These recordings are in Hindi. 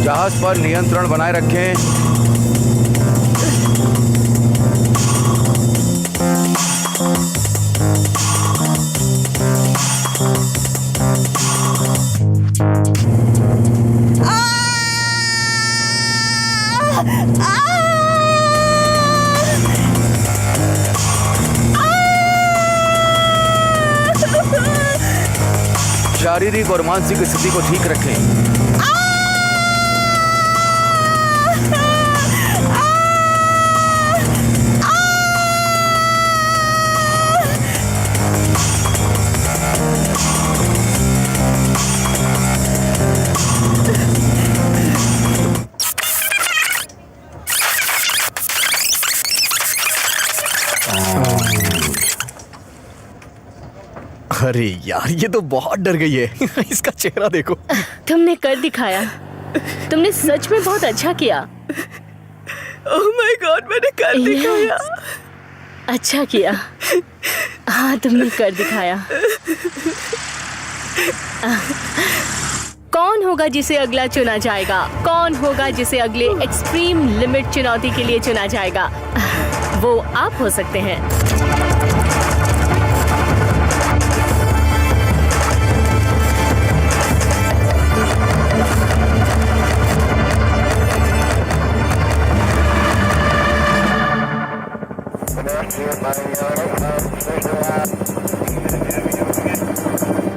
जहाज पर नियंत्रण बनाए रखें। शारीरिक और मानसिक स्थिति को ठीक रखें। अरे यार, ये तो बहुत डर गई है। इसका चेहरा देखो। तुमने कर दिखाया। तुमने सच में बहुत अच्छा किया। ओह माय गॉड, मैंने कर दिखाया। अच्छा किया। हाँ, तुमने कर दिखाया। कौन होगा जिसे अगला चुना जाएगा? कौन होगा जिसे अगले एक्सट्रीम लिमिट चुनौती के लिए चुना जाएगा? वो आप हो सकते हैं।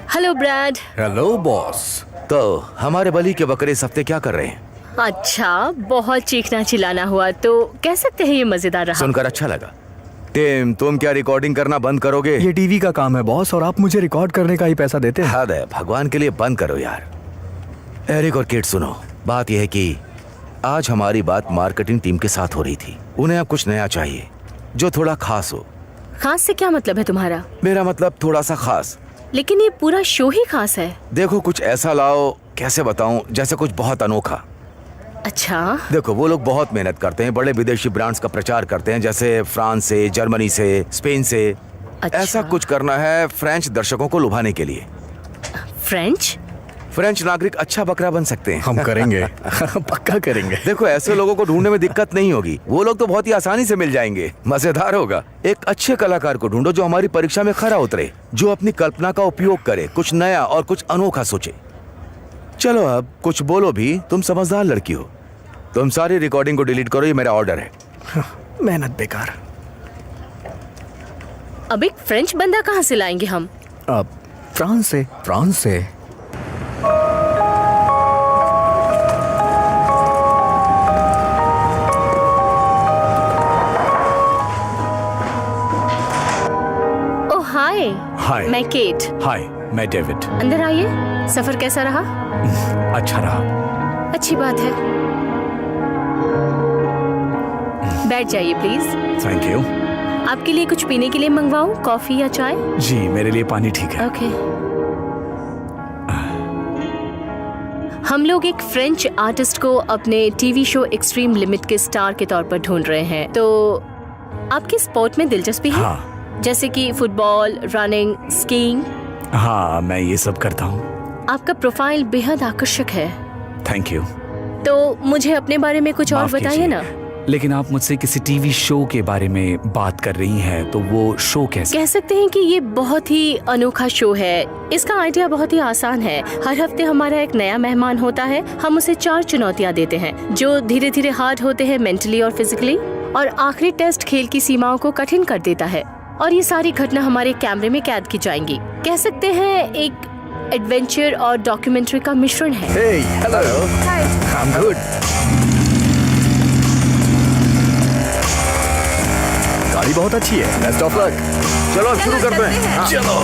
Hello Brad. Hello boss. तो हमारे बली के बकरे इस हफ्ते क्या कर रहे हैं? अच्छा, बहुत चीखना चिल्लाना हुआ तो कह सकते हैं ये मजेदार रहा। सुनकर अच्छा लगा। टिम, तुम क्या रिकॉर्डिंग करना बंद करोगे? ये टीवी का काम है बॉस, और आप मुझे रिकॉर्ड करने का ही पैसा देते हैं। हद है, भगवान के लिए बंद करो यार। एरिक और किड सुनो, बात यह है कि आज हमारी बात मार्केटिंग टीम के साथ हो रही थी। उन्हें अब कुछ नया चाहिए जो थोड़ा खास हो। खास से क्या मतलब है तुम्हारा? मेरा मतलब थोड़ा सा खास। लेकिन ये पूरा शो ही खास है। देखो, कुछ ऐसा लाओ, कैसे बताऊं, जैसे कुछ बहुत अनोखा। अच्छा। देखो, वो लोग बहुत मेहनत करते हैं, बड़े विदेशी ब्रांड्स का प्रचार करते हैं, जैसे फ्रांस से, जर्मनी से, स्पेन से। अच्छा। ऐसा कुछ करना है फ्रेंच दर्शकों को लुभाने के लिए। फ्रेंच नागरिक अच्छा बकरा बन सकते हैं। हम करेंगे। पक्का करेंगे। देखो, ऐसे लोगों को ढूंढने में दिक्कत नहीं होगी। वो लोग तो बहुत ही आसानी से मिल जाएंगे। मजेदार होगा। एक अच्छे कलाकार को ढूंढो जो हमारी परीक्षा में खरा उतरे, जो अपनी कल्पना का उपयोग करे, कुछ नया और कुछ अनोखा सोचे। चलो अब कुछ बोलो भी, तुम समझदार लड़की हो। तुम सारी रिकॉर्डिंग को डिलीट करो, ये मेरा ऑर्डर है। मेहनत बेकार। अब एक फ्रेंच बंदा कहाँ से लाएंगे हम? अब फ्रांस से। हाय, मैं केट। हाय, मैं डेविड। अंदर आइए। सफर कैसा रहा? अच्छा रहा। अच्छी बात है। बैठ जाइए प्लीज। Thank you. आपके लिए कुछ पीने के लिए मंगवाऊं? कॉफी या चाय? जी, मेरे लिए पानी ठीक है। ओके। हम लोग एक फ्रेंच आर्टिस्ट को अपने टीवी शो एक्सट्रीम लिमिट के स्टार के तौर पर ढूंढ रहे हैं। तो आपकी स्पोर्ट में दिलचस्पी है? हाँ। जैसे कि फुटबॉल, रनिंग, स्कीइंग? हाँ, मैं ये सब करता हूँ। आपका प्रोफाइल बेहद आकर्षक है। Thank you. तो मुझे अपने बारे में कुछ और बताइए ना। लेकिन आप मुझसे किसी टीवी शो के बारे में बात कर रही हैं, तो वो शो कैसे? कह सकते हैं कि ये बहुत ही अनोखा शो है। इसका आइडिया बहुत ही आसान है। हर हफ्ते हमारा एक नया मेहमान होता है। हम उसे 4 चुनौतियाँ देते हैं जो धीरे धीरे हार्ड होते हैं मेंटली और फिजिकली, और आखिरी टेस्ट खेल की सीमाओं को कठिन कर देता है। और ये सारी घटना हमारे कैमरे में कैद की जाएंगी। कह सकते हैं एक एडवेंचर और डॉक्यूमेंट्री का मिश्रण है। Hey, hello. Hi. I'm good. गाड़ी बहुत अच्छी है। Best of luck. चलो अब शुरू करते हैं। हाँ। चलो।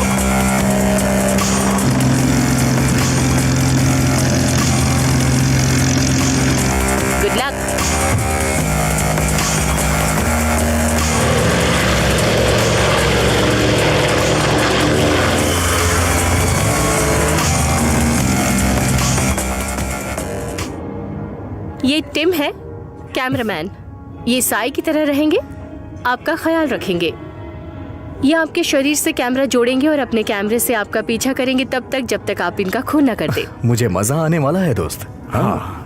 ये टिम है, कैमरामैन। ये साई की तरह रहेंगे, आपका ख्याल रखेंगे। ये आपके शरीर से कैमरा जोड़ेंगे और अपने कैमरे से आपका पीछा करेंगे तब तक जब तक आप इनका खून न कर दे। मुझे मजा आने वाला है दोस्त। हाँ।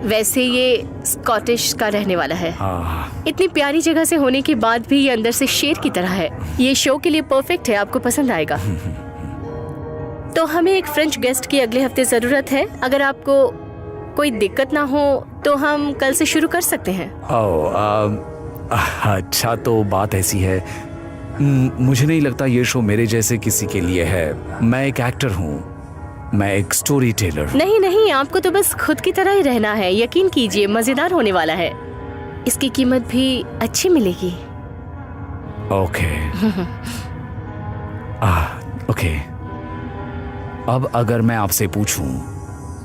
वैसे ये स्कॉटिश का रहने वाला है। हाँ। इतनी प्यारी जगह से होने के बाद भी ये अंदर से शेर की तरह है। ये शो के लिए परफेक्ट है, आपको पसंद आएगा। तो हमें एक फ्रेंच गेस्ट की अगले हफ्ते जरूरत है। अगर आपको कोई दिक्कत ना हो तो हम कल से शुरू कर सकते हैं। अच्छा, तो बात ऐसी है, मुझे नहीं लगता ये शो मेरे जैसे किसी के लिए है। मैं एक एक्टर हूँ, मैं एक स्टोरी टेलर। नहीं नहीं, आपको तो बस खुद की तरह ही रहना है। यकीन कीजिए, मजेदार होने वाला है। इसकी कीमत भी अच्छी मिलेगी। ओके। ओके। अब अगर मैं आपसे पूछूं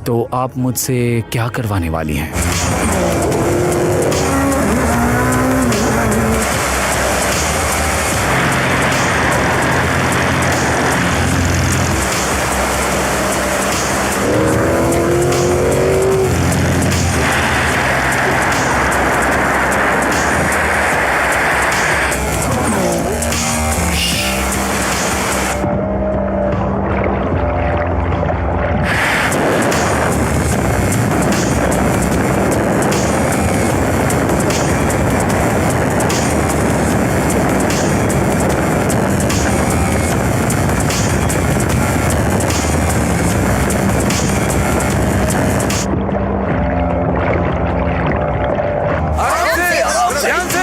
तो आप मुझसे क्या करवाने वाली हैं? ध्यान से।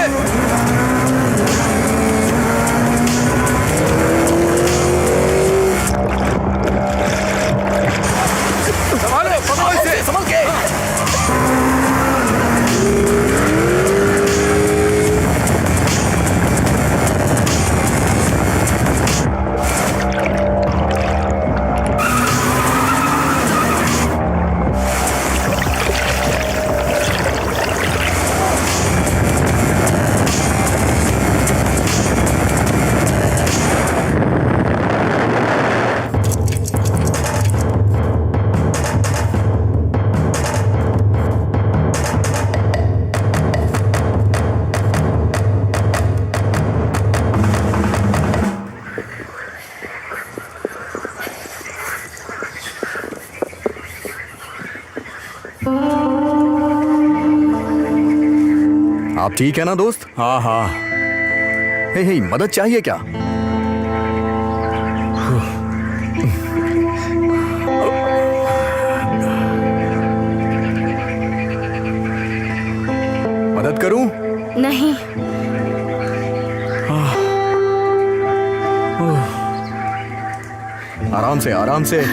संभालो, पकड़ो इसे, संभल के। आप ठीक है ना दोस्त? हाँ हाँ। हे मदद चाहिए क्या? मदद करूं? नहीं, आराम से आराम से।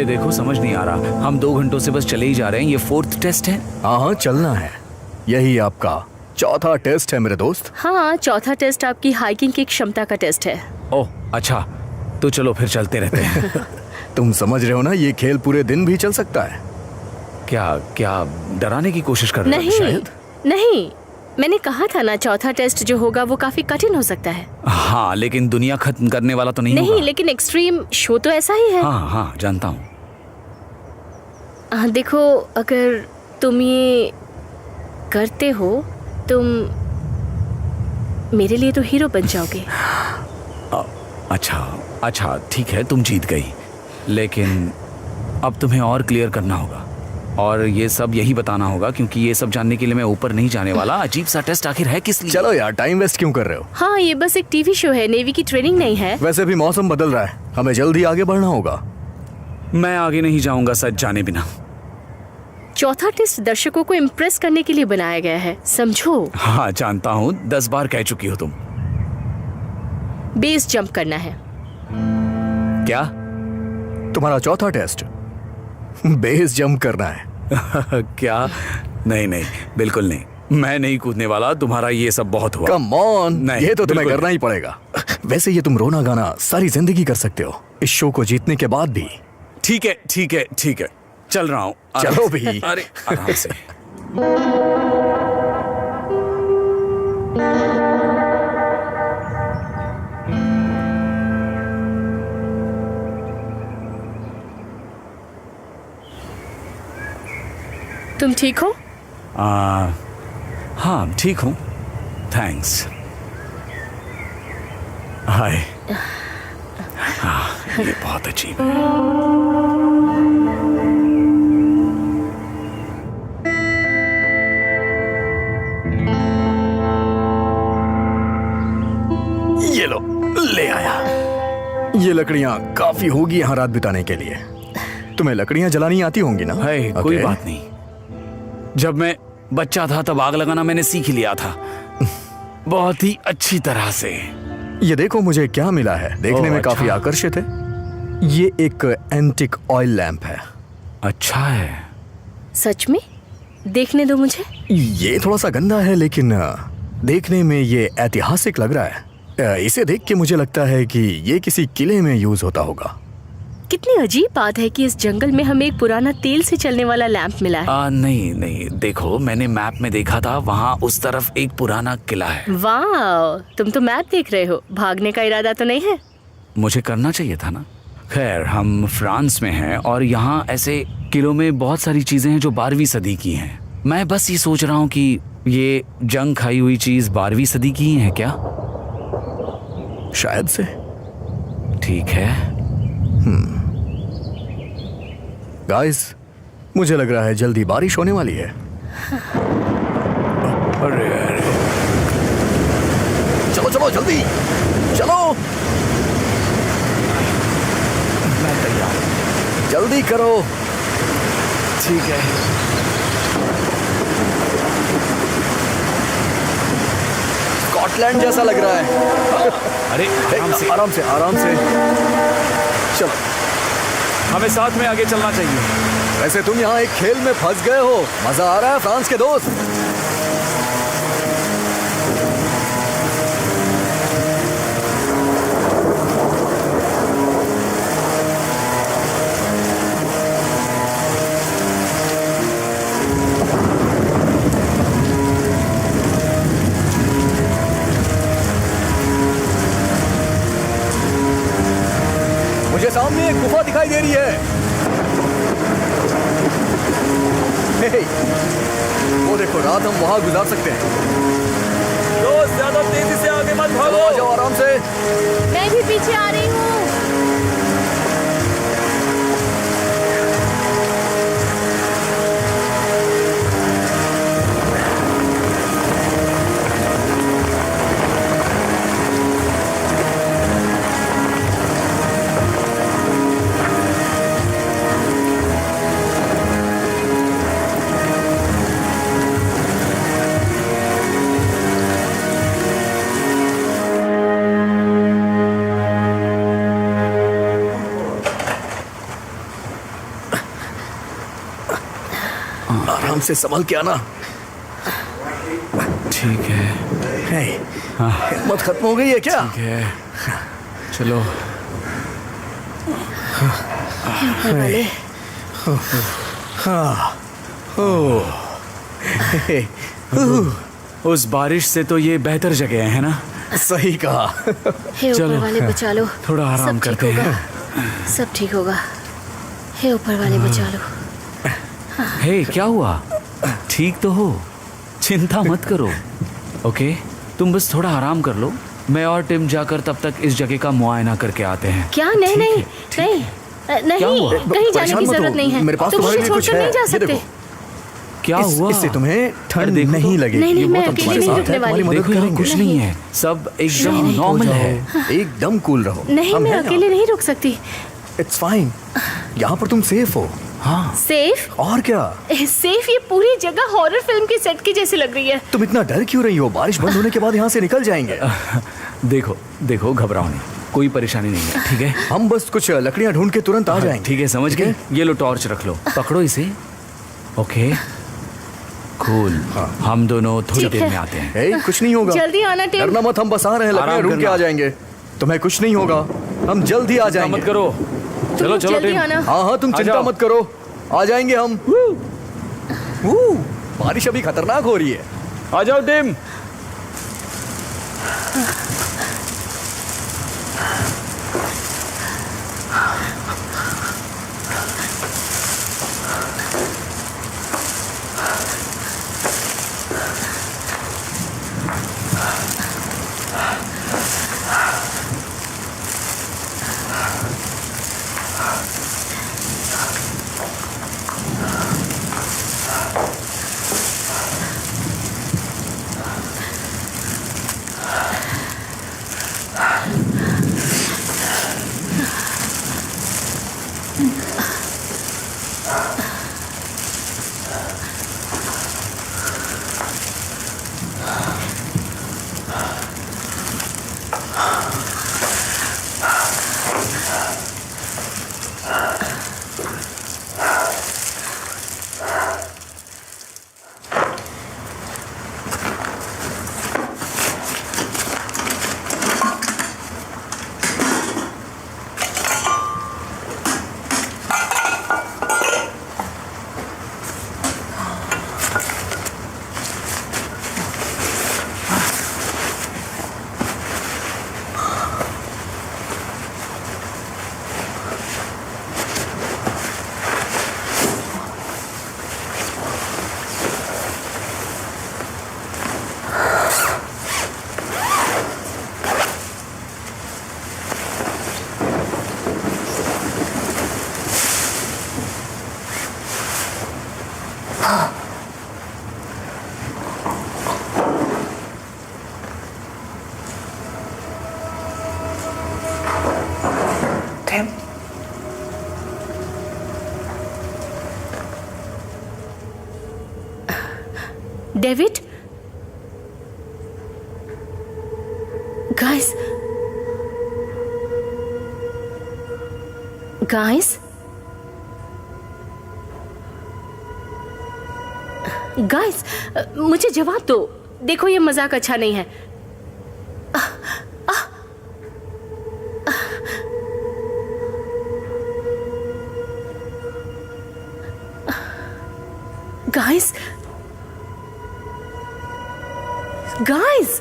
देखो, समझ नहीं आ रहा, हम 2 घंटों से बस चले ही जा रहे हैं। ये 4th टेस्ट है। हाँ, चलना है। यही आपका 4था टेस्ट है मेरे दोस्त। हाँ, 4था टेस्ट आपकी हाइकिंग की क्षमता का टेस्ट है। ओह अच्छा, तो चलो फिर चलते रहते हैं। तुम समझ रहे हो ना, ये खेल पूरे दिन भी चल सकता है। क्या डराने की कोशिश कर रहे हो? नहीं शायद नहीं, मैंने कहा था ना, 4था टेस्ट जो होगा वो काफी कठिन हो सकता है। हाँ, लेकिन दुनिया खत्म करने वाला तो नहीं नहीं, होगा। लेकिन एक्सट्रीम शो तो ऐसा ही है। हाँ हाँ, जानता हूँ। देखो, अगर तुम ये करते हो, तुम मेरे लिए तो हीरो बन जाओगे। अच्छा ठीक है, तुम जीत गई, लेकिन अब तुम्हें और क्लियर करना होगा और ये सब यही बताना होगा, क्योंकि ये सब जानने के लिए मैं ऊपर नहीं जाने वाला। अजीब सा टेस्ट आखिर है किस लिए? चलो यार, टाइम वेस्ट क्यों कर रहे हो? हाँ, ये बस एक टीवी शो है, नेवी की ट्रेनिंग नहीं है। वैसे भी मौसम बदल रहा है, हमें जल्दी आगे बढ़ना होगा। मैं आगे नहीं जाऊंगा सच जाने बिना। 4था टेस्ट दर्शकों को इम्प्रेस करने के लिए बनाया गया है, समझो। हाँ जानता हूँ, 10 बार कह चुकी हो तुम। बेस जंप करना है। क्या? तुम्हारा 4था टेस्ट बेस जंप करना है। क्या? नहीं नहीं, बिल्कुल नहीं, मैं नहीं कूदने वाला। तुम्हारा ये सब बहुत हुआ। कम ऑन, नहीं, ये तो तुम्हें बिल्कुल करना ही पड़ेगा। वैसे ये तुम रोना गाना सारी जिंदगी कर सकते हो, इस शो को जीतने के बाद भी। ठीक है ठीक है ठीक है, चल रहा हूँ। चलो भी। अरे आराम से। तुम ठीक हो? हाँ ठीक हूँ, थैंक्स। हाय। ये बहुत अजीब है। ये लो, ले आया। ये लकड़ियां काफी होगी यहाँ रात बिताने के लिए। तुम्हें लकड़ियां जलानी आती होंगी ना? है कोई Okay. बात नहीं। जब मैं बच्चा था तब आग लगाना मैंने सीख लिया था, बहुत ही अच्छी तरह से। ये देखो मुझे क्या मिला है, देखने ओह, में काफी अच्छा। आकर्षित है। ये एक एंटिक ऑयल लैंप है। अच्छा है। सच में? देखने दो मुझे। ये थोड़ा सा गंदा है लेकिन देखने में ये ऐतिहासिक लग रहा है। इसे देख के मुझे लगता है कि ये किसी किले में यूज होता होगा। कितनी अजीब बात है कि इस जंगल में हमें एक पुराना तेल से चलने वाला लैंप मिला है। नहीं नहीं, देखो मैंने मैप में देखा था, वहाँ उस तरफ एक पुराना किला है। वाह, तुम तो मैप देख रहे हो, भागने का इरादा तो नहीं है? मुझे करना चाहिए था ना। खैर, हम फ्रांस में हैं और यहाँ ऐसे किलों में बहुत सारी चीजें हैं जो 12वीं सदी की हैं। मैं बस ये सोच रहा हूँ कि ये जंग खाई हुई चीज 12वीं सदी की ही है क्या? शायद से। ठीक है। गाइस, मुझे लग रहा है जल्दी बारिश होने वाली है। अरे अरे, चलो चलो जल्दी चलो। मैं तैयार हूँ। जल्दी करो। ठीक है। स्कॉटलैंड जैसा लग रहा है। अरे आराम से, आराम से आराम से। चलो। हमें साथ में आगे चलना चाहिए। वैसे तुम यहाँ एक खेल में फंस गए हो। मजा आ रहा है फ्रांस के दोस्त? मुझे सामने एक गुफा दिखाई दे रही है। हे, वो देखो, रात हम वहां गुजार सकते हैं। दोस्त ज्यादा तेजी से आगे मत चलो आ जाओ आराम से। मैं भी पीछे आ रही हूँ। आराम से संभल के आना। ठीक है। हे, हिम्मत खत्म हो गई है क्या? ठीक है, चलो। ऊपर वाले। हे, उस बारिश से तो ये बेहतर जगह है ना? सही कहा। हे ऊपर चलो। वाले बचा लो। थोड़ा आराम सब ठीक करते हैं। होगा। सब ठीक होगा। हे ऊपर वाले बचा लो। हे, क्या हुआ? ठीक तो हो, चिंता मत करो। ओके, तुम बस थोड़ा आराम कर लो। मैं और टिम जाकर तब तक इस जगह का मुआयना करके आते हैं। क्या? नहीं ठीक नहीं है, ठीक नहीं क्या नहीं, हुआ? कहीं जाने परेशान की मत जरूरत हो, नहीं है। मेरे पास तुम तुम्हारे मुझे लिए कुछ छोड़कर है। नहीं जा ये सकते। देखो। क्या हुआ? इससे तुम्हें ठंड देखो नहीं तो। लगेगी। नहीं, नहीं, ये मैं बहुत अकेले तुम्हारे नहीं साथ रुकने है, तुम्हारी वाली। मदद देखो यहाँ करेंगे। कुछ नहीं है, सब एकदम नहीं, नॉर्मल हो है। जाओ, एकदम कूल रहो। नहीं, हम मैं हैं अकेले नहीं रुक सकती। It's fine. यहाँ पर तुम सेफ हो। हाँ, सेफ? और क्या? सेफ? ये पूरी जगह हॉरर फिल्म की सेट की जैसी लग रही है। तुम इतना डर क्यों रही हो? बारिश बंद होने के बाद यहाँ से निकल जाएंगे। देखो देखो, घबराओ नहीं, कोई परेशानी नहीं है। ठीक है, हम बस कुछ लकड़ियाँ ढूंढ के तुरंत आ जाएंगे। ठीक है, समझ ठीक गए। है? ये लो टॉर्च रख लो, पकड़ो इसे। Okay, cool. हम दोनों थोड़ी ठीक देर है। में आते हैं। ए, कुछ नहीं होगा। जल्दी आना टिम। डरना मत, हम बस आ रहे हैं, लकड़ियां आराम ढूंढ के करना। आ जाएंगे। तुम्हें कुछ नहीं होगा, हम जल्द ही आ जाएंगे। मत करो। चलो चलो जल्दी टिम। आना। हाँ हाँ, तुम आ चिंता जाओ। मत करो, आ जाएंगे हम। वू, बारिश अभी खतरनाक हो रही है। आ जाओ Tim. David, guys, guys, guys, मुझे जवाब दो। देखो ये मजाक अच्छा नहीं है। गाइस, गाइस,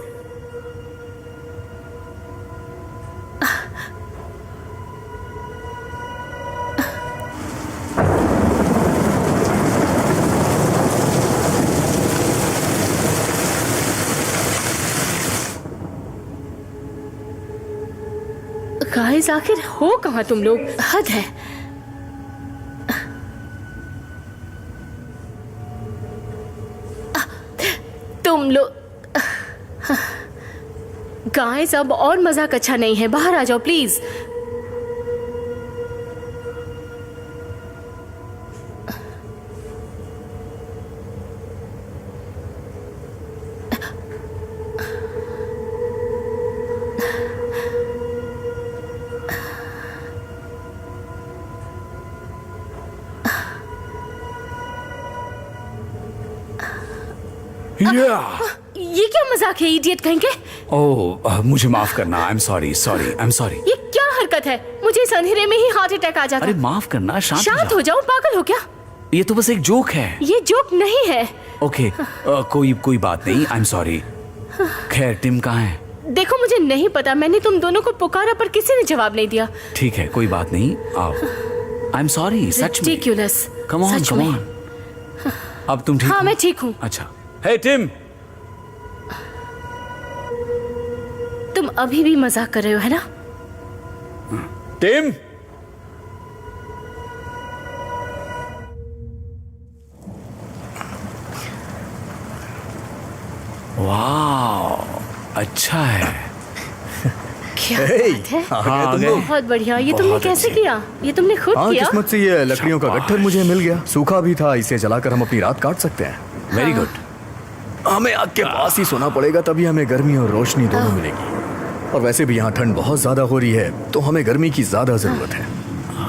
गाइस, आखिर हो कहाँ तुम लोग? हद है। तुम लोग गाइस, अब और मजाक अच्छा नहीं है। बाहर आ जाओ प्लीज। ये क्या मजाक है, इडियट कहीं के? ओह, मुझे माफ करना। I am sorry, sorry, I am sorry. ये क्या हरकत है? मुझे इस अंधेरे में ही हार्ट अटैक आ जाता। अरे माफ करना, शांत हो जाओ, पागल हो क्या? ये तो बस एक जोक है। ये जोक नहीं है। ओके, कोई बात नहीं। I am sorry. खैर, टिम कहाँ है? देखो, मुझे नहीं पता। मैंने तुम दोनों को पुकारा पर किसी ने जवाब नहीं दिया। ठीक है, कोई बात नहीं। आओ। आई एम सॉरी, सच में। रिडिकुलस। कम ऑन, सच कम में। ऑन। अब तुम ठीक हाँ, हो? मैं ठीक हूँ। अच्छा। हे टिम, तुम अभी भी मजाक कर रहे हो, है ना? टिम। वाह, अच्छा है। क्या हे, बात है। आ गए तुम लोग। बहुत बढ़िया। ये तुमने बहुत कैसे अच्छे। किया? ये तुमने खुद हाँ, किया? किस्मत से ये लकड़ियों का गट्ठर मुझे मिल गया। सूखा भी था, इसे जलाकर हम अपनी रात काट सकते हैं। Very good. हमें आग के पास ही सोना पड़ेगा, तभी हमें गर्मी और रोशनी दोनों मिलेगी। और वैसे भी यहाँ ठंड बहुत ज्यादा हो रही है, तो हमें गर्मी की ज्यादा जरूरत है।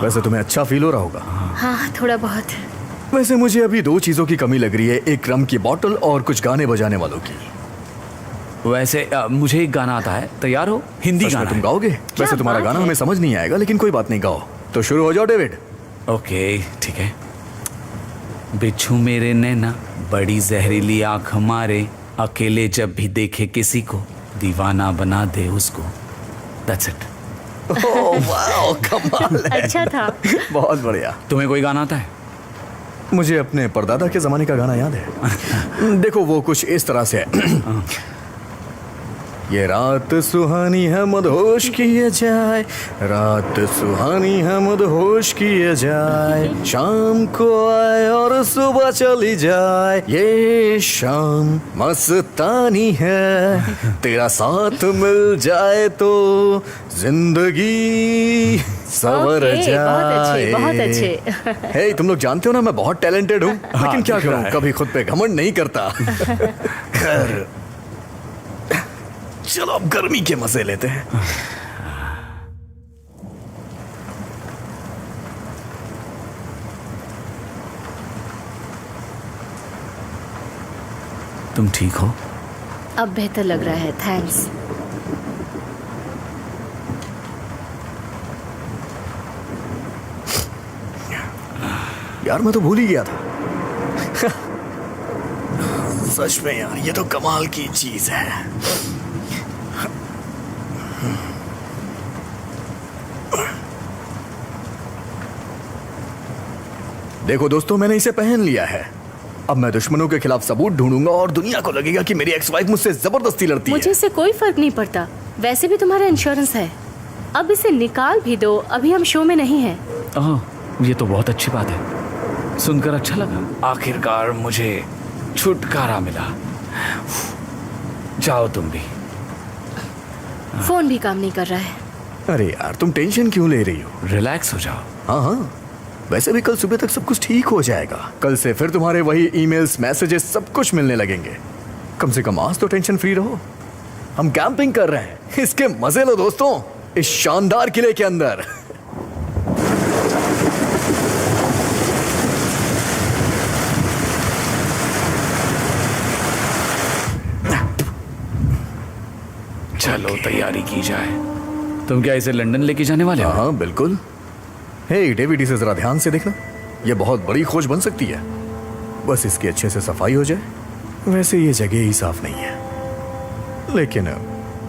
वैसे तुम्हें अच्छा फील हो रहा होगा। हाँ, थोड़ा बहुत। वैसे मुझे अभी 2 चीजों की कमी लग रही है, एक रम की बोतल और कुछ गाने बजाने वालों की। वैसे मुझे एक गाना आता है, तैयार हो? हिंदी सच में गाना तुम है। गाओगे? वैसे तुम्हारा बात गाना है? हमें समझ नहीं आएगा, लेकिन कोई बात नहीं, गाओ। तो शुरू हो जाओ डेविड। ओके ठीक है। बिच्छू मेरे नैना बड़ी जहरीली आंख मारे, अकेले जब भी देखे किसी को दीवाना बना दे उसको। That's it. ओह वाओ, कमाल है। अच्छा था। बहुत बढ़िया। तुम्हें कोई गाना आता है? मुझे अपने परदादा के जमाने का गाना याद है। देखो वो कुछ इस तरह से है। ये रात सुहानी है मदहोश किए जाए, रात सुहानी है मदहोश किए जाए, शाम को आए और सुबह चली जाए, ये शाम मस्तानी है, तेरा साथ मिल जाए तो जिंदगी सवर ओके, जाए। बहुत अच्छे। हे, तुम लोग जानते हो ना मैं बहुत टैलेंटेड हूँ, लेकिन क्या दिख रहा करूँ, है। कभी खुद पे घमंड नहीं करता। खैर, चलो अब गर्मी के मजे लेते हैं। तुम ठीक हो? अब बेहतर लग रहा है, थैंक्स। यार मैं तो भूल ही गया था। सच में यार, ये तो कमाल की चीज है। देखो दोस्तों, मैंने इसे पहन लिया है। अब मैं दुश्मनों के खिलाफ सबूत ढूंढूंगा और दुनिया को लगेगा कि मेरी एक्स वाइफ मुझसे जबरदस्ती लड़ती मुझे है। इससे कोई फर्क नहीं पड़ता, वैसे भी तुम्हारा इंश्योरेंस है। अब इसे निकाल भी दो, अभी हम शो में नहीं हैं। ओह, ये तो बहुत अच्छी बात है। सुनकर अच्छा लगा। आखिरकार मुझे छुटकारा मिला। जाओ तुम भी। फोन भी काम नहीं कर रहा है। अरे यार, तुम टेंशन क्यों ले रही हो? रिलैक्स हो जाओ। हाँ हाँ, वैसे भी कल सुबह तक सब कुछ ठीक हो जाएगा। कल से फिर तुम्हारे वही ईमेल्स, मैसेजेस सब कुछ मिलने लगेंगे। कम से कम आज तो टेंशन फ्री रहो। हम कैंपिंग कर रहे हैं, इसके मजे लो दोस्तों, इस शानदार किले के अंदर। चलो तैयारी की जाए। तुम क्या इसे लंदन लेके जाने वाले हो? हाँ बिल्कुल। हे डेविड, इसे जरा ध्यान से देखना, ये बहुत बड़ी खोज बन सकती है। बस इसकी अच्छे से सफाई हो जाए। वैसे ये जगह ही साफ नहीं है, लेकिन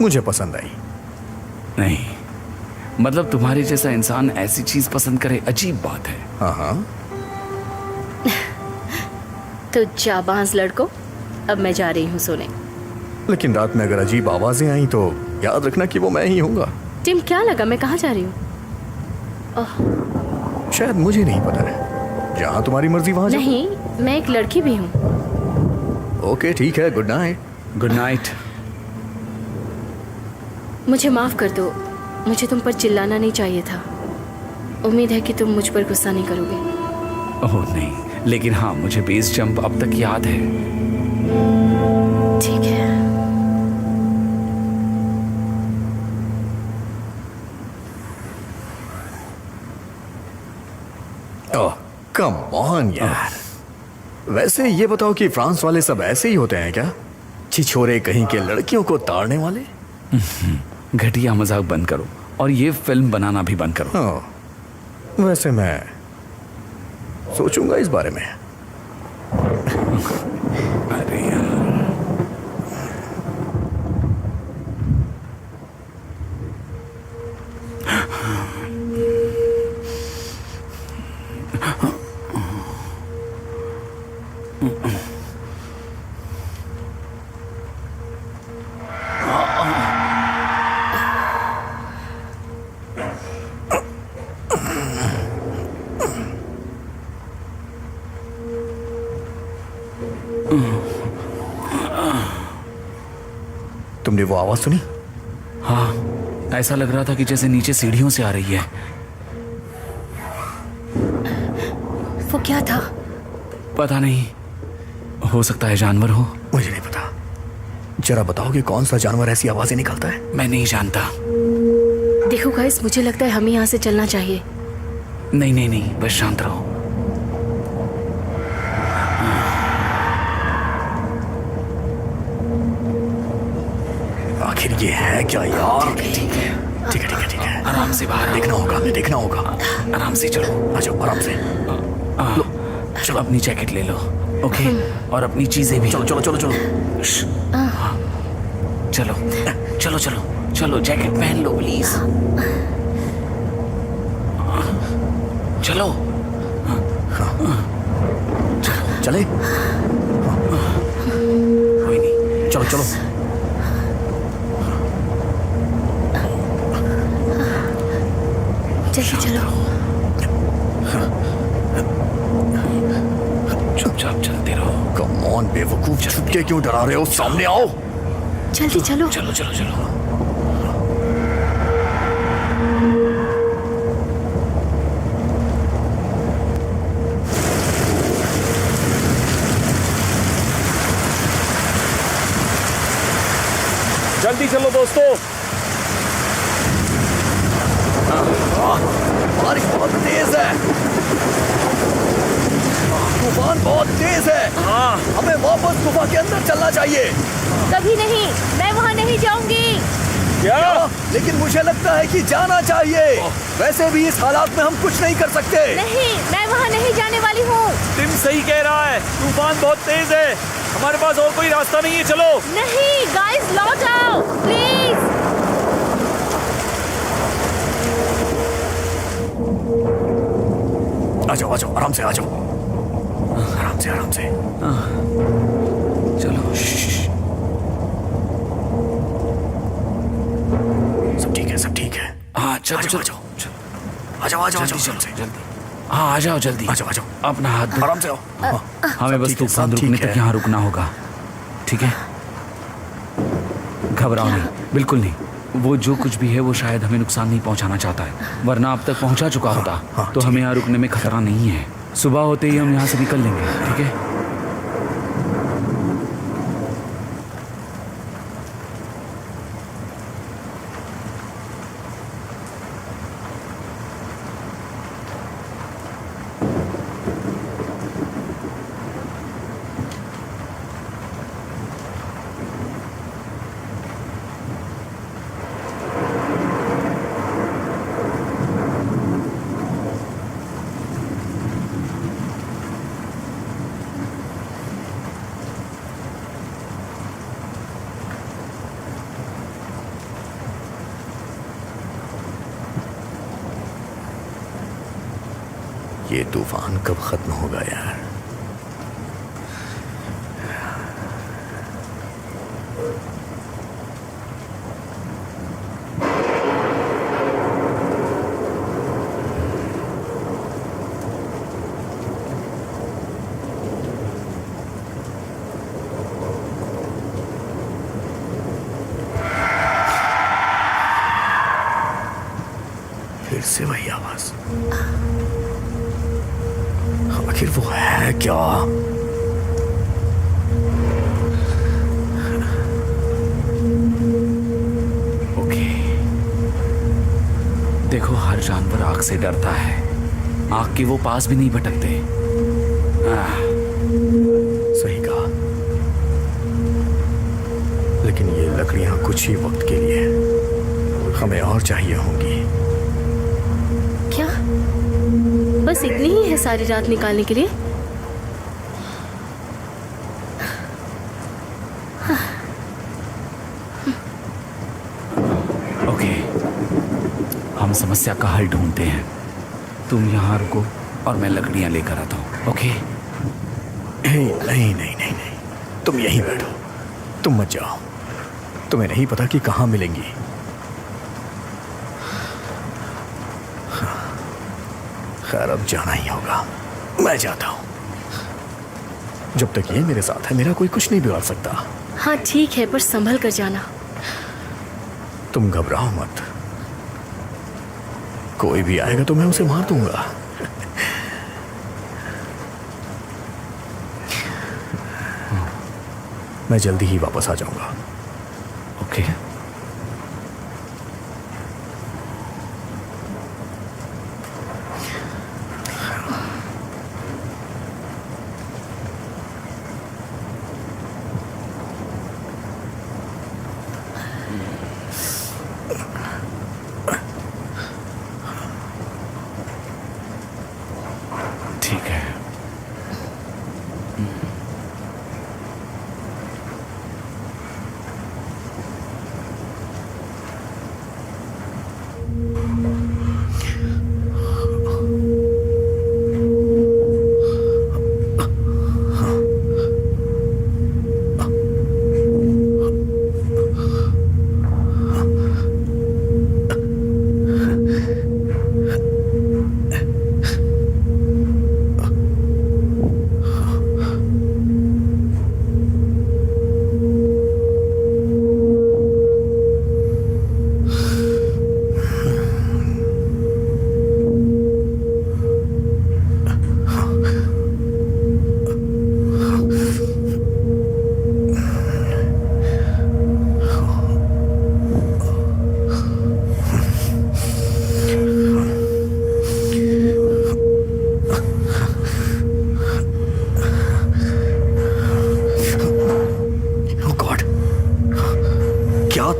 मुझे पसंद आई। नहीं, मतलब तुम्हारे जैसा इंसान ऐसी चीज पसंद करे, अजीब बात है। हाँ हाँ, तो जाबाज लड़को, अब मैं जा रही हूँ सोने। लेकिन रात में अगर अजीब आवाजें आई तो याद रखना कि वो मैं ही हूँगा। टिम, क्या लगा मैं कहाँ जा रही हूँ? शायद मुझे नहीं पता है। जहाँ तुम्हारी मर्जी वहाँ जाओ। नहीं, मैं एक लड़की भी हूँ। ओके ठीक है, गुड नाइट। Good night. मुझे माफ कर दो, मुझे तुम पर चिल्लाना नहीं चाहिए था। उम्मीद है कि तुम मुझ पर गुस्सा नहीं करोगे। ओह नहीं, लेकिन हाँ, मुझे बेस जंप अब तक याद है। ठीक है। ओह कम ऑन यार। वैसे ये बताओ कि फ्रांस वाले सब ऐसे ही होते हैं क्या? छिछोरे कहीं के लड़कियों को ताड़ने वाले? घटिया मजाक बंद करो और ये फिल्म बनाना भी बंद करो। ओह, वैसे मैं सोचूंगा इस बारे में। अरे यार, तुमने वो आवाज सुनी? हाँ, ऐसा लग रहा था कि जैसे नीचे सीढ़ियों से आ रही है। वो क्या था? पता नहीं, हो सकता है जानवर हो। मुझे नहीं पता। जरा बताओ कि कौन सा जानवर ऐसी आवाजें निकालता है? मैं नहीं जानता। देखो गाइस, मुझे लगता है हमें यहाँ से चलना चाहिए। नहीं नहीं नहीं, बस शांत रहो। आखिर ये है क्या यार? ठीक है ठीक है ठीक है ठीक है, आराम से बाहर आओ। देखना होगा, हमें देखना होगा। आराम से चलो। आ जाओ आराम से। चलो अपनी जैकेट ले लो। ओके, और अपनी चीजें भी। चलो चलो चलो चलो। श्श, हाँ, चलो चलो चलो चलो, जैकेट पहन लो प्लीज। चलो चले, कोई नहीं, चलो चलो। जल्दी चलो। चुपचाप चलते रहो। कम ऑन बेवकूफ, छुप के क्यों डरा रहे हो? सामने आओ। जल्दी चलो। चलो चलो चलो। जल्दी चलो दोस्तों। बारिश बहुत तेज है, तूफान बहुत तेज है। हमें वापस गुफा के अंदर चलना चाहिए। कभी नहीं, मैं वहाँ नहीं जाऊंगी। क्या? लेकिन मुझे लगता है कि जाना चाहिए। वैसे भी इस हालात में हम कुछ नहीं कर सकते। नहीं, मैं वहाँ नहीं जाने वाली हूँ। टिम सही कह रहा है, तूफान बहुत तेज है, हमारे पास और कोई रास्ता नहीं है। चलो। नहीं गाइस, लौट आओ प्लीज। आ जाओ आराम से आ जाओ, आराम से आराम से। चलो सब ठीक है, सब ठीक है। हाँ चलो आ जाओ, चलो आ जाओ आ जाओ जल्दी चलो आराम से। जल्दी। हाँ आ जाओ जल्दी। आ जाओ आ जाओ, अपना हाथ दो। आराम से आओ। हमें बस ठीक है, तूफान सब रुकने ठीक तक है। यहाँ रुकना होगा, ठीक है? घबराओ नहीं, बिल्कुल नहीं। वो जो कुछ भी है वो शायद हमें नुकसान नहीं पहुंचाना चाहता है, वरना अब तक पहुंचा चुका होता। हाँ, तो ठीक हमें यहाँ रुकने में खतरा नहीं है। सुबह होते ही हम यहाँ से निकल लेंगे, ठीक है? ये तूफान कब खत्म होगा यार? फिर से वही आवाज। आखिर वो है क्या? ओके, देखो हर जानवर आग से डरता है, आग के वो पास भी नहीं भटकते। सही कहा, लेकिन ये लकड़ियां कुछ ही वक्त के लिए हमें और चाहिए होंगी। क्या बस इतनी ही है सारी रात निकालने के लिए? ओके, हम समस्या का हल ढूंढते हैं। तुम यहाँ रुको और मैं लकड़ियाँ लेकर आता हूँ। ओके? नहीं नहीं नहीं नहीं नहीं, तुम यहीं बैठो, तुम मत जाओ। तुम्हें नहीं पता कि कहाँ मिलेंगी। खैर अब जाना ही होगा, मैं जाता हूँ। जब तक ये मेरे साथ है मेरा कोई कुछ नहीं बिगाड़ सकता। हाँ ठीक है, पर संभल कर जाना। तुम घबराओ मत, कोई भी आएगा तो मैं उसे मार दूंगा। मैं जल्दी ही वापस आ जाऊंगा। ओके।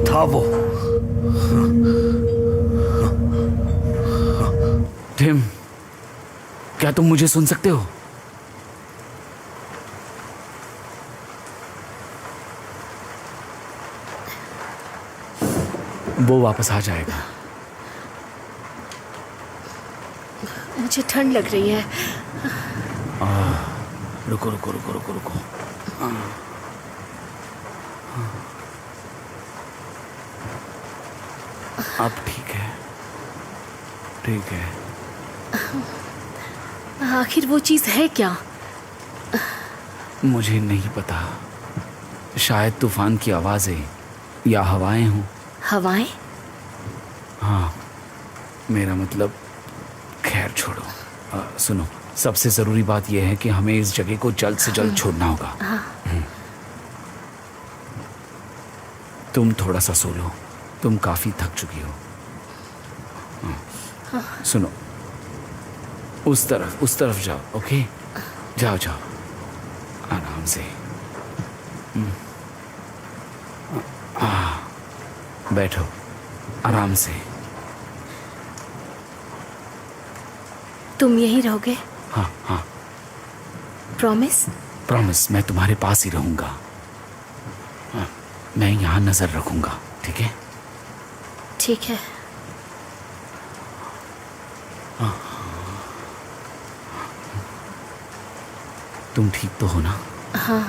था वो? टिम, क्या तुम मुझे सुन सकते हो? वो वापस आ जाएगा। मुझे ठंड लग रही है। रुको रुको रुको रुको रुको। अब ठीक है, ठीक है। आखिर वो चीज है क्या? मुझे नहीं पता, शायद तूफान की आवाजें या हवाएं हों। हवाएं? हाँ, मेरा मतलब, खैर छोड़ो। सुनो, सबसे जरूरी बात यह है कि हमें इस जगह को जल्द से जल्द छोड़ना होगा। तुम थोड़ा सा सो लो, तुम काफी थक चुकी हो। सुनो, उस तरफ जाओ। ओके, जाओ जाओ आराम से। बैठो आराम से। तुम यहीं रहोगे? हाँ हाँ, प्रॉमिस? प्रॉमिस, मैं तुम्हारे पास ही रहूंगा। हाँ, मैं यहाँ नजर रखूंगा, ठीक है? ठीक है। तुम ठीक तो हो ना? हाँ।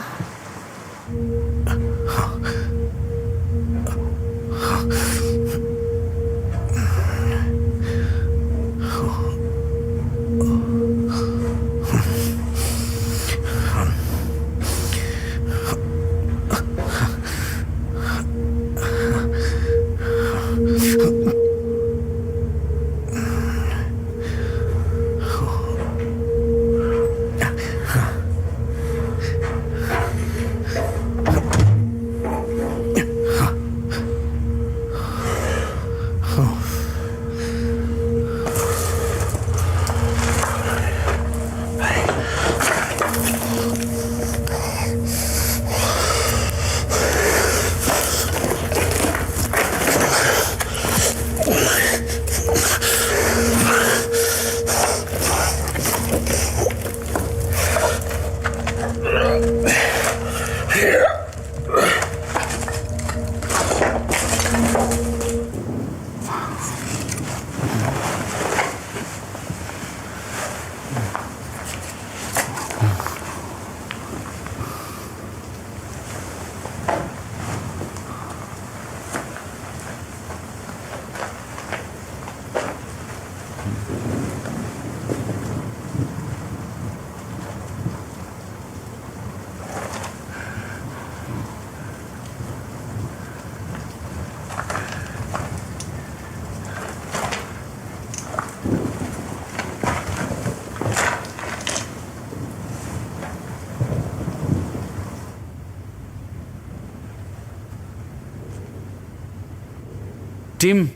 टिम,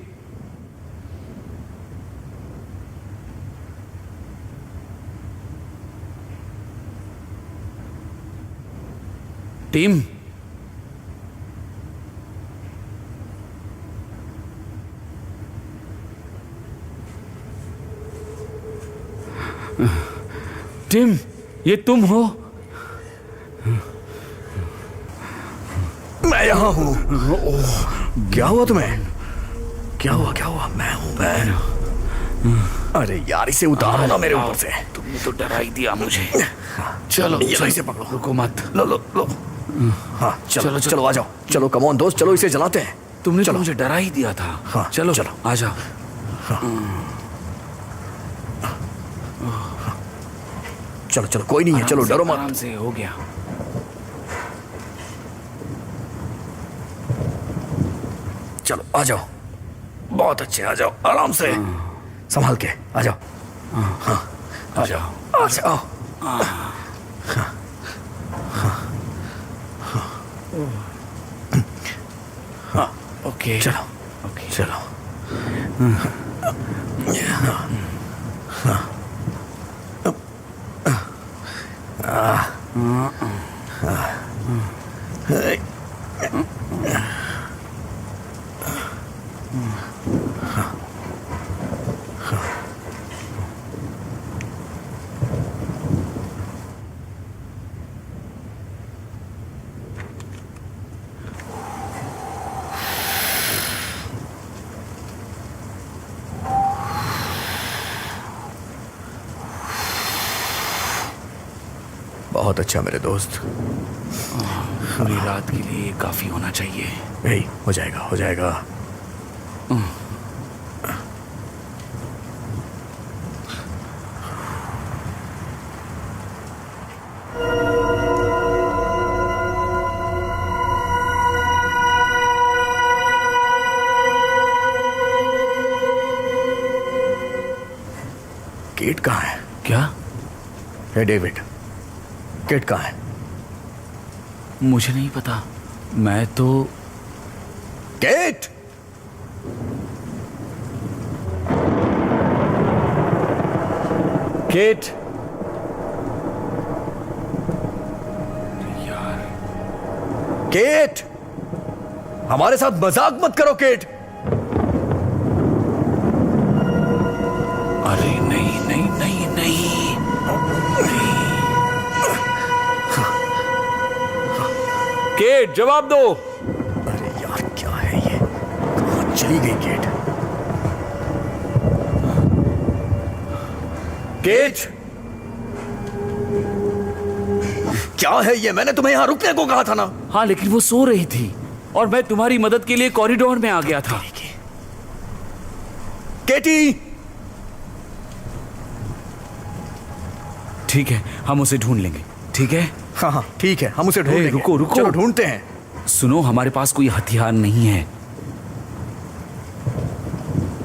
टिम, टिम, ये तुम हो? मैं यहाँ हूँ। क्या हुआ तुम्हें? क्या हुआ? मैं हूँ मैं। अरे यार, इसे उतारो ना मेरे ऊपर से। तुमने तो डरा ही दिया मुझे। चलो ये इसे पकड़ो। रुको मत। लो। हाँ, चलो आ जाओ। चलो कमॉन दोस्त, चलो इसे जलाते हैं। तुमने तो चलो। मुझे डरा ही दिया था। हाँ, चलो चलो। आ जाओ। चलो कोई नहीं है, चलो डरो आराम मत। से हो गया। चलो आ जाओ, बहुत अच्छे, आ जाओ आराम से, संभाल के आ जाओ। हाँ, आ जाओ। आ जाओ। ओके चलो ओके चलो। बहुत अच्छा मेरे दोस्त। पूरी रात के लिए काफी होना चाहिए। नहीं, हो जाएगा, हो जाएगा। केट कहाँ है? क्या? हे डेविड, केट कहाँ है? मुझे नहीं पता। मैं तो केट! केट! यार, केट! हमारे साथ मजाक मत करो केट। अरे नहीं नहीं नहीं नहीं, केट जवाब दो। अरे यार, क्या है ये? कहाँ चली गई केट? केट! क्या है ये? मैंने तुम्हें यहां रुकने को कहा था ना। हाँ, लेकिन वो सो रही थी और मैं तुम्हारी मदद के लिए कॉरिडोर में आ गया था। केटी! ठीक है, हम उसे ढूंढ लेंगे। ठीक है? हाँ हाँ ठीक है, हम उसे ढूंढ लेंगे। रुको, रुको। चलो ढूंढते हैं। सुनो, हमारे पास कोई हथियार नहीं है।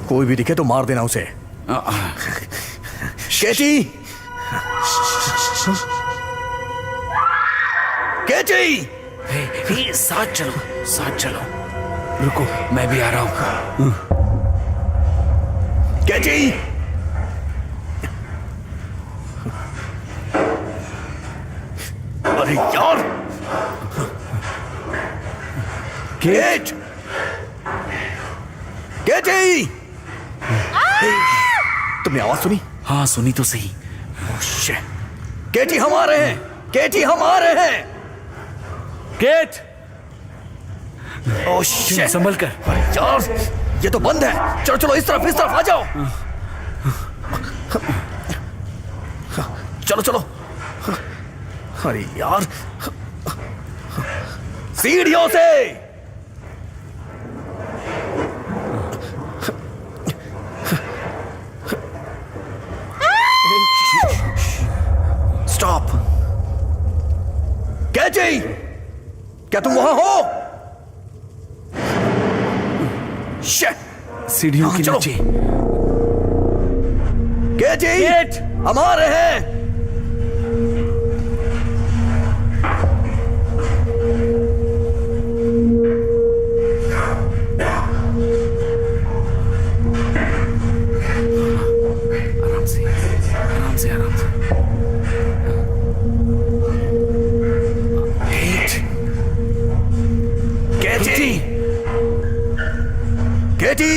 कोई भी दिखे तो मार देना उसे। केटी! केटी! हे, साथ चलो, साथ चलो। रुको, मैं भी आ रहा हूँ। केटी! अरे यार! केट! केटी! तुमने आवाज सुनी? हाँ, सुनी तो सही। शिट! केटी हम आ रहे हैं! केटी हम आ रहे हैं! Cat, oh shit! संभल कर। अरे यार, ये तो बंद है। चलो चलो, इस तरफ आ जाओ। चलो चलो। अरे यार, सीढ़ियों से। स्टॉप! कैची, क्या तुम वहां हो? शिट! सीढ़ियों के चलो। नीचे। कैची, हम आ रहे हैं। आराम से, आराम से, आराम से। कैची! कैची!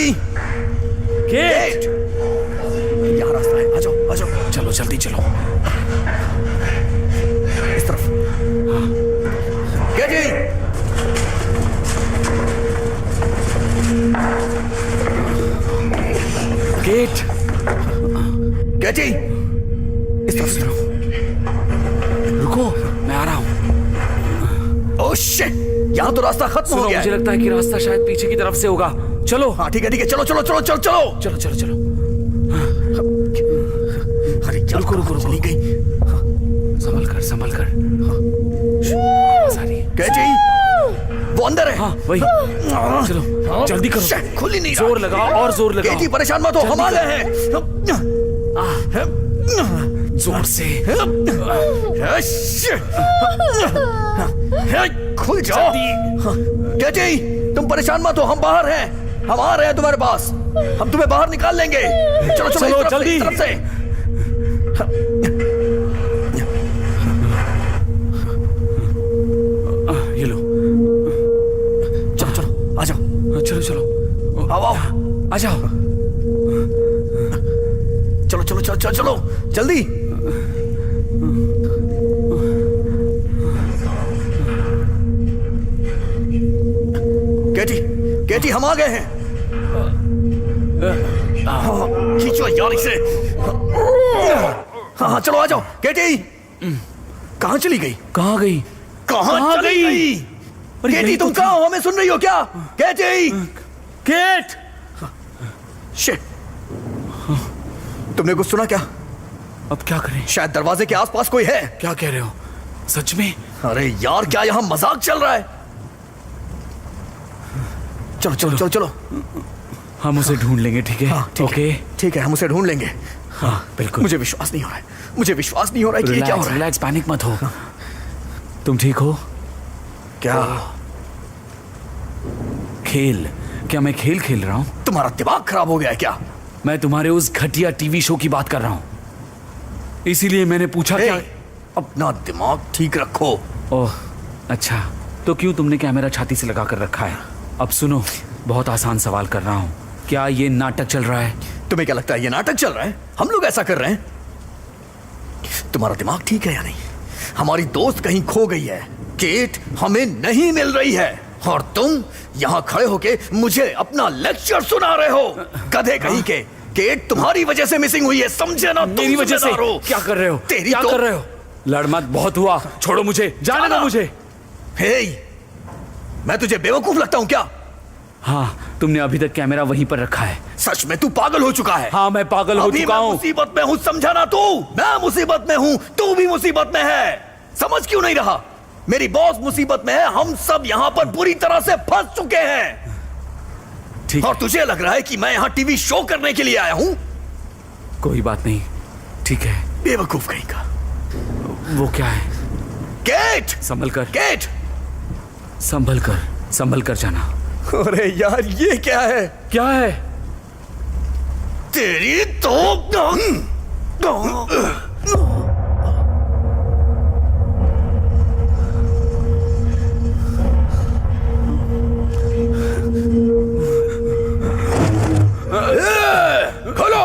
केट, यहाँ रास्ता है, आ जाओ, आ जाओ। चलो जल्दी चलो। इस तरफ। कैची! केट, कैची! इस तरफ से। रुको, मैं आ रहा हूँ। Oh shit! यहाँ तो रास्ता खत्म हो सुनो, गया मुझे है। लगता है कि रास्ता शायद पीछे की तरफ से होगा। चलो। हाँ ठीक है, चलो चलो चलो चलो चलो। चलो चलो चलो। अरे यार, रुको, रुको, रुको। चली गई। संभल कर, संभल कर। आवाज आ रही है। कैची! वो अंदर है। हाँ, वही। चलो, जल्दी करो। शिट, खुल ही नहीं रहा। जोर लगाओ और जोर लगाओ। कैची, परेशान मत हो, हम आ गए हैं। जोर से। खुल जाओ। कैची, तुम परेशान मत हो, हम बाहर हैं। हम आ रहे हैं तुम्हारे पास। हम तुम्हें बाहर निकाल लेंगे। चलो चलो, चलो, इस तरफ से, जल्दी। इस तरफ से। ये लो। चलो चलो, आ जाओ। चलो चलो, आओ आओ, आ जाओ। चलो चलो चलो चलो चलो, जल्दी। कैटी, कैटी, हम आ गए हैं। खींचो यार इसे। हाँ हाँ, चलो आ जाओ। कैटी, कहाँ चली गई? कहाँ गई? कहाँ चली गई? अरे केटी यही तुम तो कहाँ हो? हमें सुन रही हो क्या? केटी! केट! शिट! तुमने कुछ सुना क्या? अब क्या करें? शायद दरवाजे के आसपास कोई है। क्या कह रहे हो? सच में? अरे यार, क्या यहाँ मजाक चल रहा है? चलो चलो चलो चलो। हम उसे ढूंढ लेंगे, ठीक है? हाँ, ठीक है, ठीक है, हम उसे ढूंढ लेंगे। हाँ, बिल्कुल। मुझे विश्वास नहीं हो रहा है, मुझे विश्वास नहीं हो रहा है कि ये क्या हो रहा है। रिलैक्स, पैनिक मत हो। तुम ठीक हो? क्या? खेल? क्या मैं खेल खेल रहा हूँ? तुम्हारा दिमाग खराब हो गया है क्या? मैं तुम्हारे उस घटिया टीवी शो की बात कर रहा हूँ, इसीलिए मैंने पूछा। क्या? अपना दिमाग ठीक रखो। ओह अच्छा, तो क्यों तुमने कैमरा छाती से लगा कर रखा है? अब सुनो, बहुत आसान सवाल कर रहा हूँ, क्या ये नाटक चल रहा है? तुम्हें क्या लगता है ये नाटक चल रहा है? हम लोग ऐसा कर रहे हैं? तुम्हारा दिमाग ठीक है या नहीं? हमारी दोस्त कहीं खो गई है, केट हमें नहीं मिल रही है, और तुम यहाँ खड़े होके मुझे अपना लेक्चर सुना रहे हो। गधे कहीं के। केट तुम्हारी वजह से मिसिंग हुई है, समझे ना? तुम मेरी वजह से? जिम्मेदार हो। क्या कर रहे हो? तेरी क्या तो... कर रहे हो? लड़ मत, बहुत हुआ, छोड़ो मुझे, जाने दो मुझे। हे, मैं तुझे बेवकूफ लगता हूँ क्या? हाँ, तुमने अभी तक कैमरा वहीं पर रखा है। सच में तू पागल हो चुका है। हाँ, मैं पागल हो चुका हूँ। मुसीबत में हूँ, समझा ना? तू, मैं मुसीबत में हूँ, तू भी मुसीबत में है। समझ क्यों नहीं रहा? मेरी बॉस मुसीबत में है, हम सब यहाँ पर पूरी तरह से फंस चुके हैं। ठीक, और तुझे लग रहा है कि मैं यहाँ टीवी शो करने के लिए आया हूँ? कोई बात नहीं, ठीक है। बेवकूफ कहीं का। वो क्या है? केट! संभल कर, केट! संभल कर जाना। अरे यार, ये क्या है? क्या है? तेरी तो... खोलो!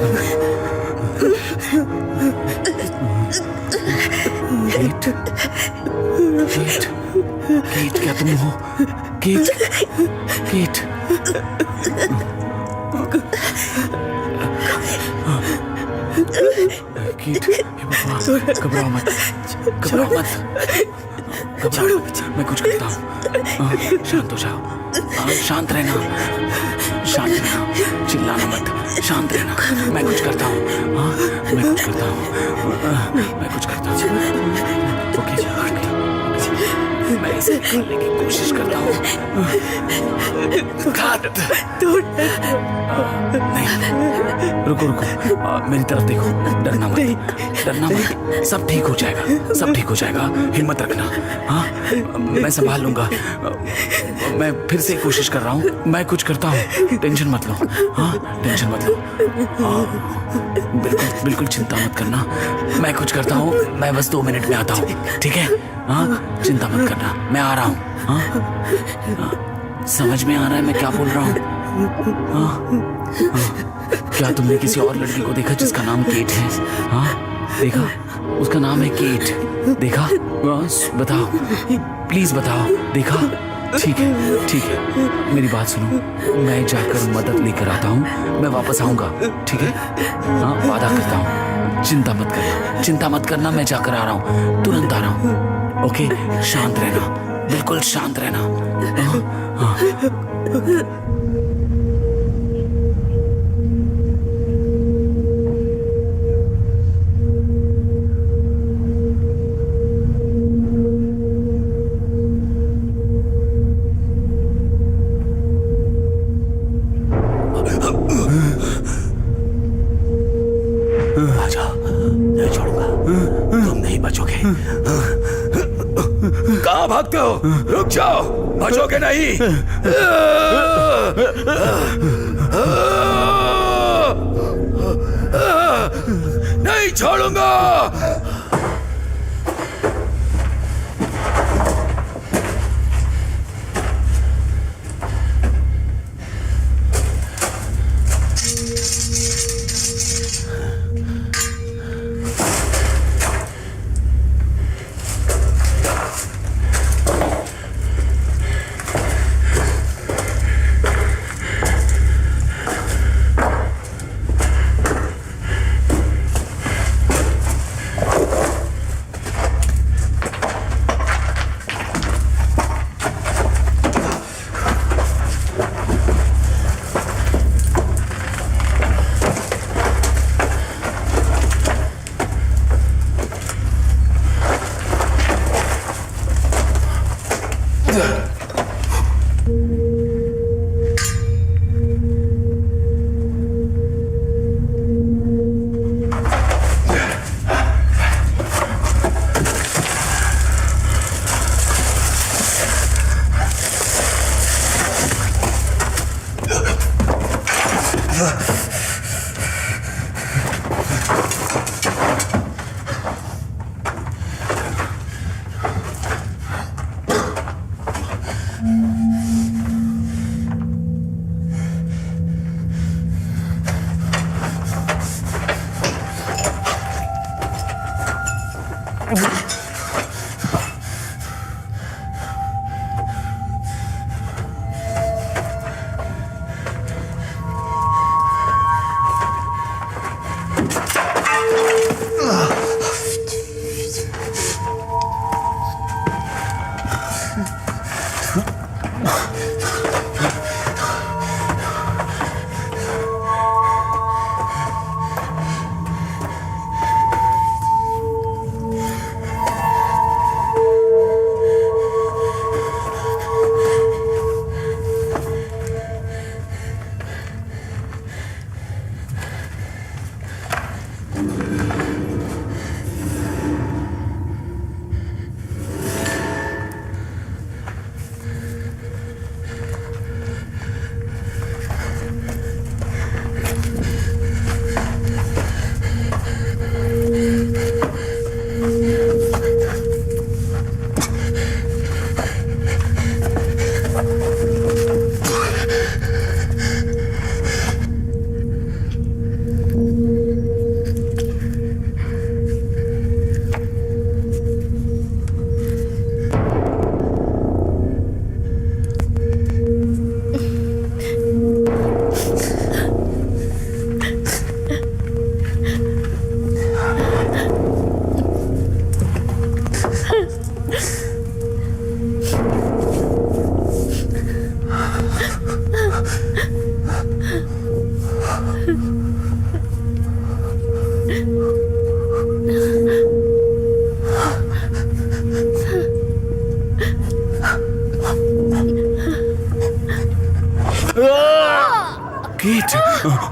केट, केट, केट, क्या तुम हो? केट, केट, केट, हे भगवान, घबराओ मत, घबराओ मत, घबराओ मत, मैं कुछ करता हूँ। शांत हो जाओ, शांत रहना, शांत रहना, चिल्लाना मत, शांत रहना, मैं कुछ करता हूँ, मैं कुछ करता हूँ, मैं कुछ करता हूँ। ओके, मैं इसे निकालने की कोशिश करता हूँ। नहीं, रुको रुको, मेरी तरफ देखो, डरना मत, डरना मत, सब ठीक हो जाएगा, सब ठीक हो जाएगा, हिम्मत रखना। हाँ, मैं संभाल लूंगा, मैं फिर से कोशिश कर रहा हूँ, मैं कुछ करता हूँ, टेंशन मत लो। हाँ, टेंशन मत लो, बिल्कुल बिल्कुल चिंता मत करना, मैं कुछ करता हूँ, मैं बस 2 मिनट में आता हूँ, ठीक है? हाँ, चिंता मत करना, मैं आ रहा हूँ। हाँ, समझ में आ रहा है मैं क्या बोल रहा हूँ? क्या तुमने किसी और लड़की को देखा जिसका नाम केट है? हाँ, देखा? उसका नाम है केट, देखा? बस बताओ, प्लीज बताओ, देखा? ठीक है, ठीक है, मेरी बात सुनो, मैं जाकर मदद लेकर आता हूँ, मैं वापस आऊंगा, ठीक है? हाँ, वादा करता हूँ, चिंता मत करना, चिंता मत करना, मैं जाकर आ रहा हूँ, तुरंत आ रहा हूँ। ओके, शांत रहना, बिल्कुल शांत रहना। हाँ, आजा, नहीं छोड़ूंगा, तुम नहीं बचोगे। कहाँ भागते हो? रुक जाओ, बचोगे नहीं। नहीं छोड़ूंगा।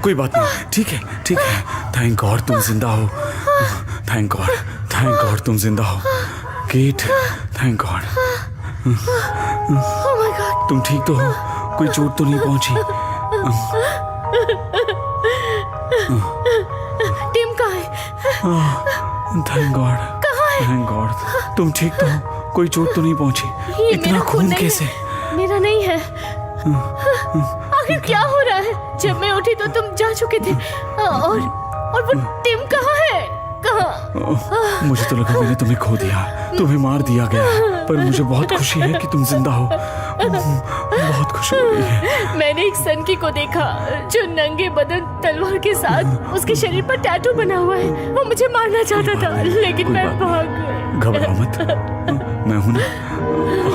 कोई बात नहीं, ठीक है, ठीक है। थैंक गॉड तुम जिंदा हो। थैंक गॉड तुम जिंदा हो। Kate, thank God. Oh my God. तुम ठीक तो हो? कोई चोट तो नहीं पहुंची? टिम कहाँ है? Thank God, thank God. तुम ठीक तो हो? कोई चोट तो नहीं पहुंची? ये इतना मेरा खून नहीं कैसे? है। मेरा नहीं है। आखिर क्या हो रहा है? जब मैं उठी तो तुम जा चुके थे। और वो टिम कहाँ है? कहाँ? मुझे तो लगा मैंने तुम्हें खो दिया, तुम्हें मार दिया गया, पर मुझे बहुत खुशी है कि तुम जिंदा हो। बहुत खुशी हो रही है। मैंने एक सनकी को देखा जो नंगे बदन तलवार के साथ उसके शरीर पर टैटू बना हुआ है। वो मुझे मारना चाहता था, लेकिन कोई मैं बात भाग गई। घबराओ मत, मैं हूं ना,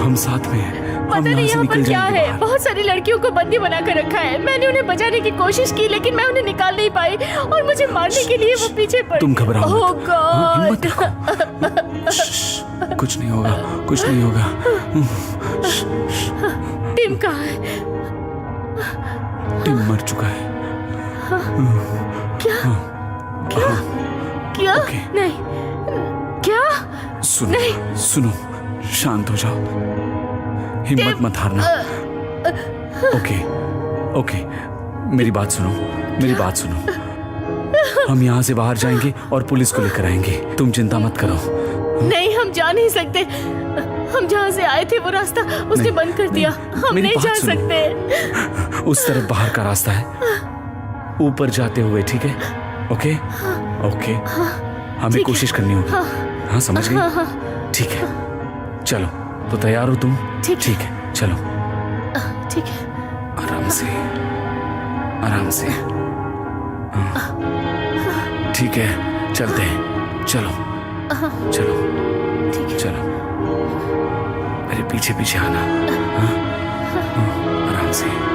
हम साथ में हैं। पता नहीं यहाँ पर क्या है। बहुत सारी लड़कियों को बंदी बना कर रखा है। मैंने उन्हें बचाने की कोशिश की, लेकिन मैं उन्हें निकाल नहीं पाई और मुझे मारने के लिए वो पीछे पड़। तुम घबराओ मत। ओह हाँ, हिम्मत गॉड। रखो। कुछ नहीं होगा, कुछ नहीं होगा। टिम कहाँ है? टिम मर चुका है। क्या? क्या? ओके। नहीं, क्या? सुनो, सुनो, शांत हो जाओ, हिम्मत मत हारना। ओके, ओके, मेरी बात सुनो, मेरी बात सुनो। हम यहाँ से बाहर जाएंगे और पुलिस को लेकर आएंगे। तुम चिंता मत करो। नहीं, हम जा नहीं सकते। हम जहाँ से आए थे वो रास्ता उसने नहीं, बंद कर दिया। हम मेरी नहीं बात जा सुनो। सकते। उस तरफ बाहर का रास्ता है, ऊपर जाते हुए, ठीक है? ओके, ओके, हमें ठीक है। कोशिश करनी होगी। हाँ, समझ गई? ठीक है, चलो। तो तैयार हो तुम? ठीक है। ठीक है, चलो। ठीक है। आराम से, आराम से। हाँ, ठीक है, चलते हैं। चलो, चलो, ठीक है। चलो, मेरे पीछे पीछे आना। हाँ, हाँ, आराम से।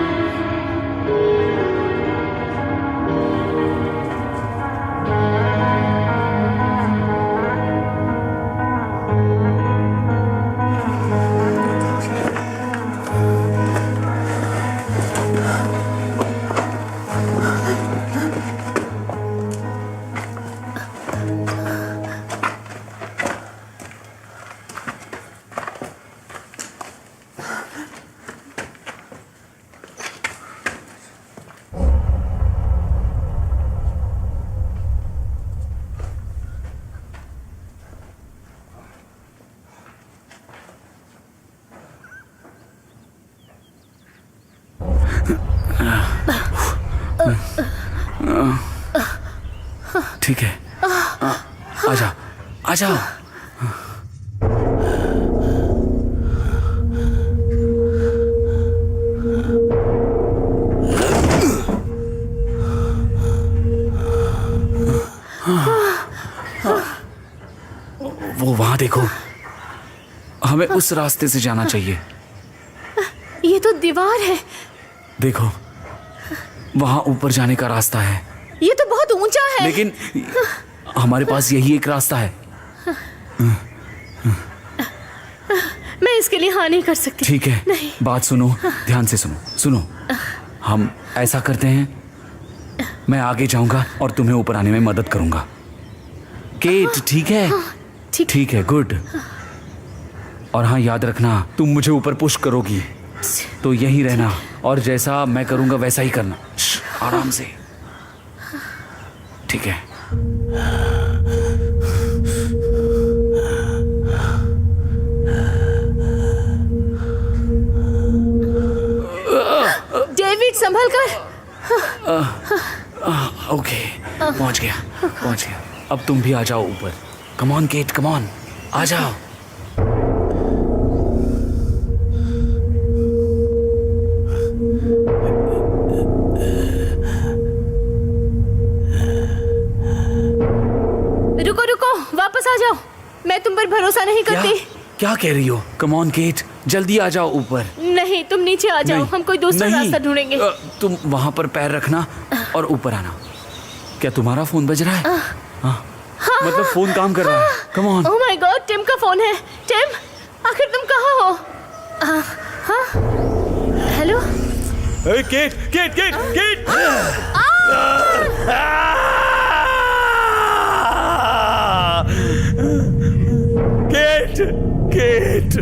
ठीक है, आ जाओ, आ जाओ। वो वहां देखो, हमें उस रास्ते से जाना चाहिए। ये तो दीवार है। देखो, वहां ऊपर जाने का रास्ता है, ये तो बहुत ऊंचा है। लेकिन हमारे पास यही एक रास्ता है। मैं इसके लिए हाँ नहीं कर सकती। ठीक है, नहीं। बात सुनो, ध्यान से सुनो। सुनो, हम ऐसा करते हैं, मैं आगे जाऊंगा और तुम्हें ऊपर आने में मदद करूंगा। केट, ठीक है? ठीक। ठीक है, गुड। और हाँ, याद रखना, तुम मुझे ऊपर पुश करोगी तो यहीं रहना, और जैसा मैं करूंगा वैसा ही करना। आराम से, ठीक है? डेविड, संभल कर। ओके, पहुंच गया, पहुंच गया। अब तुम भी आ जाओ ऊपर। Come on Kate, come on, आ जाओ। रुको रुको, वापस आ जाओ। मैं तुम पर भरोसा नहीं क्या करती। क्या कह रही हो? कम ऑन केट, जल्दी आ जाओ ऊपर। नहीं, तुम नीचे आ जाओ। नहीं, हम कोई दूसरा नहीं। रास्ता ढूंढेंगे। तुम वहां पर पैर रखना और ऊपर आना। क्या तुम्हारा फोन बज रहा है? हाँ, मतलब फोन काम कर रहा है। Come on. Oh my God, Tim का फोन है। टिम, आखिर तुम कहाँ हो? हाँ, hello. Kate, Kate, Kate, Kate. Kate Kate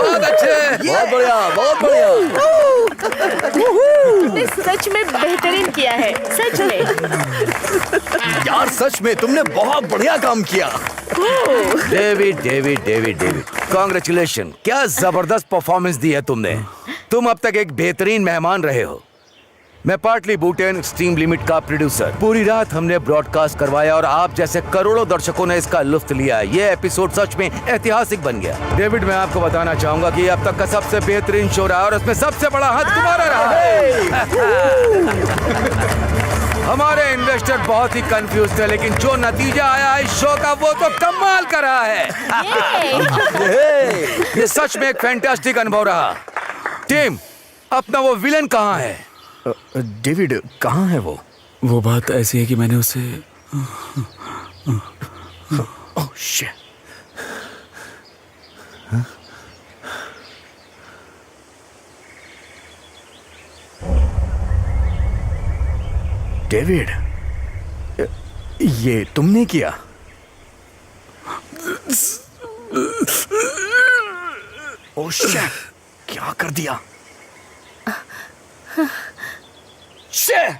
बहुत अच्छे, बहुत बढ़िया, बहुत बढ़िया। तुमने सच में बेहतरीन किया है, सच में। यार सच में तुमने बहुत बढ़िया काम किया। David David David David, congratulation. क्या जबरदस्त परफॉर्मेंस दी है तुमने। तुम अब तक एक बेहतरीन मेहमान रहे हो। मैं पाटलिपुत्र एक्सट्रीम लिमिट का प्रोड्यूसर। पूरी रात हमने ब्रॉडकास्ट करवाया और आप जैसे करोड़ों दर्शकों ने इसका लुत्फ लिया। ये एपिसोड सच में ऐतिहासिक बन गया। डेविड, मैं आपको बताना चाहूंगा कि अब तक का सबसे बेहतरीन शो रहा और उसमें सबसे बड़ा हाथ तुम्हारा रहा है। हमारे इन्वेस्टर बहुत ही कंफ्यूज थे, लेकिन जो नतीजा आया इस शो का वो तो कमाल का रहा है। ये सच में एक फैंटास्टिक अनुभव रहा। टीम, अपना वो विलन कहाँ है? डेविड कहाँ है वो? वो बात ऐसी है कि मैंने उसे ओह शिट। डेविड, ये तुमने किया? ओह शिट, क्या कर दिया? शिट!